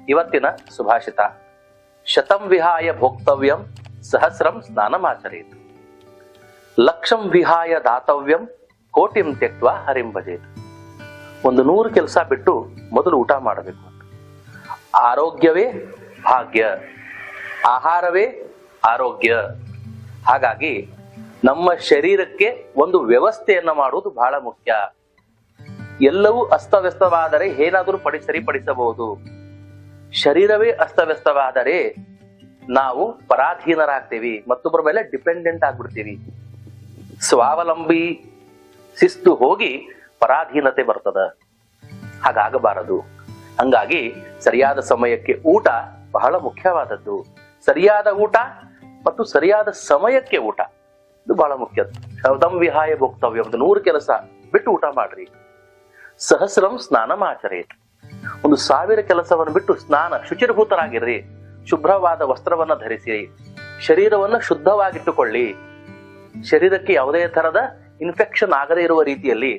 ಇವತ್ತಿನ ಸುಭಾಷಿತ. ಶತಂ ವಿಹಾಯ ಭೋಕ್ತವ್ಯಂ ಸಹಸ್ರಂ ಸ್ನಾನಮಾಚರೇತ್. ಲಕ್ಷಂ ವಿಹಾಯ ದಾತವ್ಯಂ ಕೋಟಿಂ ತ್ಯಕ್ತ್ವಾ ಹರಿಂ ಭಜೇತ್. 100 ಕೆಲಸ ಬಿಟ್ಟು ಮೊದಲು ಊಟ ಮಾಡಬೇಕು. ಆರೋಗ್ಯವೇ ಭಾಗ್ಯ, ಆಹಾರವೇ ಆರೋಗ್ಯ. ಹಾಗಾಗಿ ನಮ್ಮ ಶರೀರಕ್ಕೆ ಒಂದು ವ್ಯವಸ್ಥೆಯನ್ನ ಮಾಡುವುದು ಬಹಳ ಮುಖ್ಯ. ಎಲ್ಲವೂ ಅಸ್ತವ್ಯಸ್ತವಾದರೆ ಏನಾದರೂ ಸರಿಪಡಿಸಬಹುದು. ಶರೀರವೇ ಅಸ್ತವ್ಯಸ್ತವಾದರೆ ನಾವು ಪರಾಧೀನರಾಗ್ತೀವಿ, ಮತ್ತೊಬ್ಬರ ಮೇಲೆ ಡಿಪೆಂಡೆಂಟ್ ಆಗ್ಬಿಡ್ತೀವಿ. ಸ್ವಾವಲಂಬಿ ಶಿಸ್ತು ಹೋಗಿ ಪರಾಧೀನತೆ ಬರ್ತದ. ಹಾಗಾಗಬಾರದು. ಹಂಗಾಗಿ ಸರಿಯಾದ ಸಮಯಕ್ಕೆ ಊಟ ಬಹಳ ಮುಖ್ಯವಾದದ್ದು. ಸರಿಯಾದ ಊಟ ಮತ್ತು ಸರಿಯಾದ ಸಮಯಕ್ಕೆ ಊಟ ಇದು ಬಹಳ ಮುಖ್ಯ. ಶತಂ ವಿಹಾಯ ಭೋಕ್ತವ್ಯ, 100 ಕೆಲಸ ಬಿಟ್ಟು ಊಟ ಮಾಡ್ರಿ. ಸಹಸ್ರಂ ಸ್ನಾನಮಾಚರೇತ್. 1000 ಕೆಲಸವನ್ನು ಬಿಟ್ಟು ಶುಚಿರ್ಭೂತರಾಗಿರ್ರಿ. ಶುಭ್ರವಾದ ವಸ್ತ್ರವನ್ನ ಧರಿಸಿರಿ. ಶರೀರವನ್ನು ಶುದ್ಧವಾಗಿಟ್ಟುಕೊಳ್ಳಿ. ಶರೀರಕ್ಕೆ ಯಾವುದೇ ತರದ ಇನ್ಫೆಕ್ಷನ್ ಆಗದೇ ಇರುವ ರೀತಿಯಲ್ಲಿ,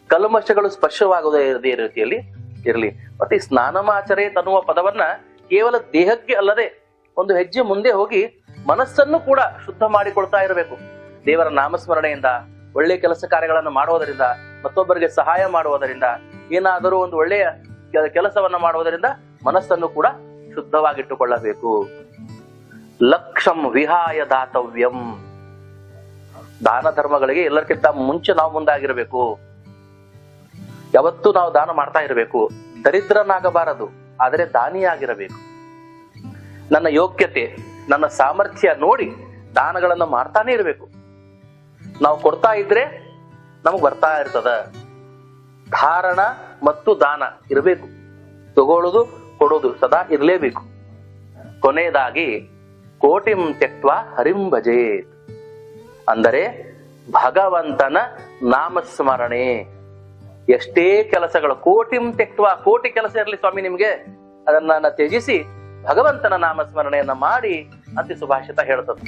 ಕಲ್ಮಶಗಳು ಸ್ಪರ್ಶವಾಗದೇ ರೀತಿಯಲ್ಲಿ ಇರಲಿ. ಮತ್ತೆ ಈ ಸ್ನಾನಮಾಚರೇತ್ ಅನ್ನುವ ಪದವನ್ನ ಕೇವಲ ದೇಹಕ್ಕೆ ಅಲ್ಲದೆ ಒಂದು ಹೆಜ್ಜೆ ಮುಂದೆ ಹೋಗಿ ಮನಸ್ಸನ್ನು ಕೂಡ ಶುದ್ಧ ಮಾಡಿಕೊಳ್ತಾ ಇರಬೇಕು. ದೇವರ ನಾಮಸ್ಮರಣೆಯಿಂದ, ಒಳ್ಳೆಯ ಕೆಲಸ ಕಾರ್ಯಗಳನ್ನು ಮಾಡುವುದರಿಂದ, ಮತ್ತೊಬ್ಬರಿಗೆ ಸಹಾಯ ಮಾಡುವುದರಿಂದ, ಏನಾದರೂ ಒಂದು ಒಳ್ಳೆಯ ಕೆಲಸವನ್ನ ಮಾಡುವುದರಿಂದ ಮನಸ್ಸನ್ನು ಕೂಡ ಶುದ್ಧವಾಗಿಟ್ಟುಕೊಳ್ಳಬೇಕು. ಲಕ್ಷಂ ವಿಹಾಯ ದಾತವ್ಯಂ. ದಾನ ಧರ್ಮಗಳಿಗೆ ಎಲ್ಲರಿಗಿಂತ ಮುಂಚೆ ನಾವು ಮುಂದಾಗಿರಬೇಕು. ಯಾವತ್ತೂ ನಾವು ದಾನ ಮಾಡ್ತಾ ಇರಬೇಕು. ದರಿದ್ರನಾಗಬಾರದು, ಆದರೆ ದಾನಿಯಾಗಿರಬೇಕು. ನನ್ನ ಯೋಗ್ಯತೆ, ನನ್ನ ಸಾಮರ್ಥ್ಯ ನೋಡಿ ದಾನಗಳನ್ನ ಮಾಡ್ತಾನೆ ಇರಬೇಕು. ನಾವು ಕೊಡ್ತಾ ಇದ್ರೆ ನಮಗ್ ಬರ್ತಾ ಇರ್ತದ. ಧಾರಣ ಮತ್ತು ದಾನ ಇರಬೇಕು. ತಗೊಳ್ಳೋದು ಕೊಡೋದು ಸದಾ ಇರಲೇಬೇಕು. ಕೊನೆಯದಾಗಿ ಕೋಟಿಂ ತ್ಯಕ್ತ್ವಾ ಹರಿಂ ಭಜೇತ್. ಅಂದರೆ ಭಗವಂತನ ನಾಮಸ್ಮರಣೆ. ಎಷ್ಟೇ ಕೆಲಸಗಳು, ಕೋಟಿಂ ತ್ಯಕ್ತ್ವಾ, ಕೋಟಿ ಕೆಲಸ ಇರಲಿ ಸ್ವಾಮಿ ನಿಮ್ಗೆ, ಅದನ್ನ ತ್ಯಜಿಸಿ ಭಗವಂತನ ನಾಮಸ್ಮರಣೆಯನ್ನ ಮಾಡಿ ಅಂತ ಸುಭಾಷಿತ ಹೇಳ್ತದೆ.